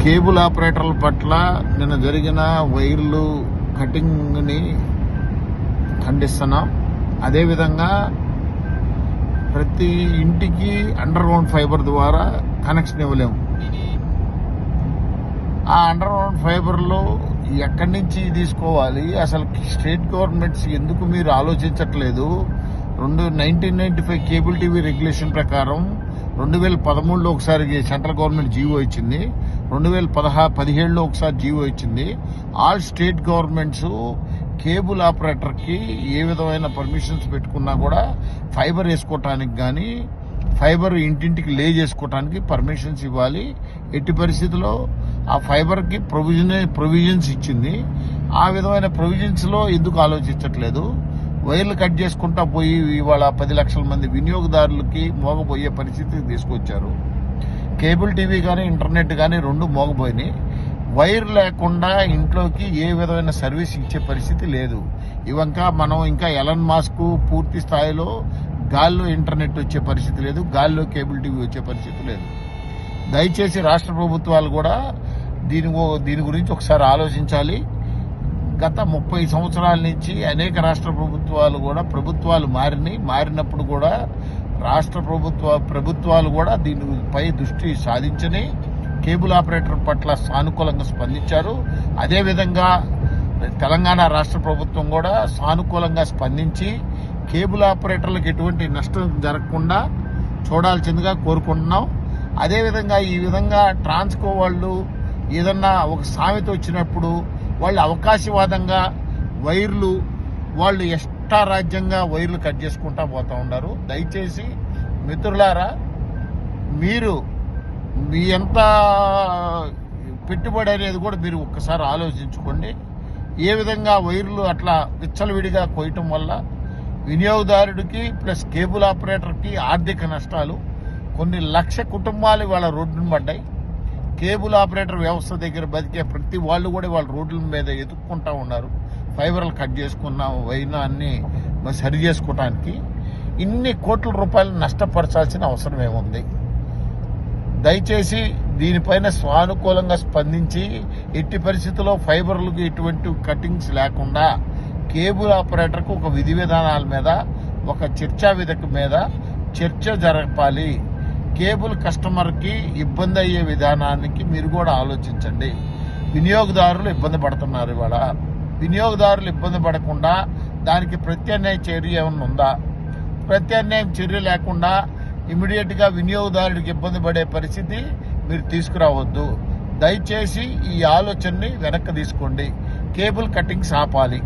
Cable ఆపరేటర్ల పట్ల నిన్న జరిగిన వైర్లు కటింగ్ని ఖండిస్తున్నాం. అదేవిధంగా ప్రతి ఇంటికి అండర్ గ్రౌండ్ ఫైబర్ ద్వారా కనెక్షన్ ఇవ్వలేము. ఆ అండర్ గ్రౌండ్ ఫైబర్లో ఎక్కడి నుంచి తీసుకోవాలి? అసలు స్టేట్ గవర్నమెంట్స్ ఎందుకు మీరు ఆలోచించట్లేదు? 1995 కేబుల్ టీవీ రెగ్యులేషన్ ప్రకారం 2013లో ఒకసారి సెంట్రల్ గవర్నమెంట్ జీవో ఇచ్చింది, 2017లో ఒకసారి జీవో ఇచ్చింది. ఆల్ స్టేట్ గవర్నమెంట్స్ కేబుల్ ఆపరేటర్కి ఏ విధమైన పర్మిషన్స్ పెట్టుకున్నా కూడా ఫైబర్ వేసుకోవటానికి కానీ ఫైబర్ ఇంటింటికి లే చేసుకోవటానికి పర్మిషన్స్ ఇవ్వాలి. ఎట్టి పరిస్థితుల్లో ఆ ఫైబర్కి ప్రొవిజన్స్ ఇచ్చింది. ఆ విధమైన ప్రొవిజన్స్లో ఎందుకు ఆలోచించట్లేదు? వైర్లు కట్ చేసుకుంటా పోయి ఇవాళ 10 లక్షల మంది వినియోగదారులకి మోగపోయే పరిస్థితికి తీసుకొచ్చారు. కేబుల్ టీవీ కానీ ఇంటర్నెట్ కానీ రెండు మోగపోయినాయి. వైర్ లేకుండా ఇంట్లోకి ఏ విధమైన సర్వీస్ ఇచ్చే పరిస్థితి లేదు. మనం ఇంకా ఎలన్ మాస్క్ పూర్తి స్థాయిలో గాల్లో ఇంటర్నెట్ వచ్చే పరిస్థితి లేదు, గాల్లో కేబుల్ టీవీ వచ్చే పరిస్థితి లేదు. దయచేసి రాష్ట్ర ప్రభుత్వాలు కూడా దీని గురించి ఒకసారి ఆలోచించాలి. గత 30 సంవత్సరాల నుంచి అనేక రాష్ట్ర ప్రభుత్వాలు మారినప్పుడు కూడా రాష్ట్ర ప్రభుత్వాలు కూడా దీనిపై దృష్టి సాధించని కేబుల్ ఆపరేటర్ పట్ల సానుకూలంగా స్పందించారు. అదేవిధంగా తెలంగాణ రాష్ట్ర ప్రభుత్వం కూడా సానుకూలంగా స్పందించి కేబుల్ ఆపరేటర్లకు ఎటువంటి నష్టం జరగకుండా చూడాల్సిందిగా కోరుకుంటున్నాం. అదేవిధంగా ఈ విధంగా ట్రాన్స్కో వాళ్ళు ఏదన్నా ఒక సామెత వచ్చినప్పుడు వాళ్ళు అవకాశవాదంగా వాళ్ళు ఇష్టారాజ్యంగా వైర్లు కట్ చేసుకుంటా పోతూ ఉన్నారు. దయచేసి మిత్రులారా, మీరు మీ ఎంత పెట్టుబడి అనేది కూడా మీరు ఒక్కసారి ఆలోచించుకోండి. ఏ విధంగా వైర్లు అట్లా విచ్చలవిడిగా కోయటం వల్ల వినియోగదారుడికి ప్లస్ కేబుల్ ఆపరేటర్కి ఆర్థిక నష్టాలు. కొన్ని లక్ష కుటుంబాలు వాళ్ళ రోడ్డును పడ్డాయి. కేబుల్ ఆపరేటర్ వ్యవస్థ దగ్గర బతికే ప్రతి వాళ్ళు కూడా వాళ్ళ రోడ్ల మీద ఎదుక్కుంటా ఉన్నారు. ఫైబర్లు కట్ చేసుకున్న వైనాన్ని సరి చేసుకోవటానికి ఇన్ని కోట్ల రూపాయలు నష్టపరచాల్సిన అవసరం ఏముంది? దయచేసి దీనిపైన సానుకూలంగా స్పందించి ఎట్టి పరిస్థితుల్లో ఫైబర్లకు ఎటువంటి కటింగ్స్ లేకుండా కేబుల్ ఆపరేటర్కు ఒక విధి విధానాల మీద ఒక చర్చా వేదిక మీద చర్చ జరపాలి. కేబుల్ కస్టమర్కి ఇబ్బంది అయ్యే విధానానికి మీరు కూడా ఆలోచించండి. వినియోగదారులు ఇబ్బంది పడుతున్నారు. ఇవాళ వినియోగదారులు ఇబ్బంది పడకుండా దానికి ప్రత్యామ్నాయ చర్య ఏమన్నా ఉందా? ప్రత్యామ్నాయం చర్య లేకుండా ఇమీడియట్గా వినియోగదారుడికి ఇబ్బంది పడే పరిస్థితి మీరు తీసుకురావద్దు. దయచేసి ఈ ఆలోచనని వెనక్కి తీసుకోండి. కేబుల్ కటింగ్స్ ఆపాలి.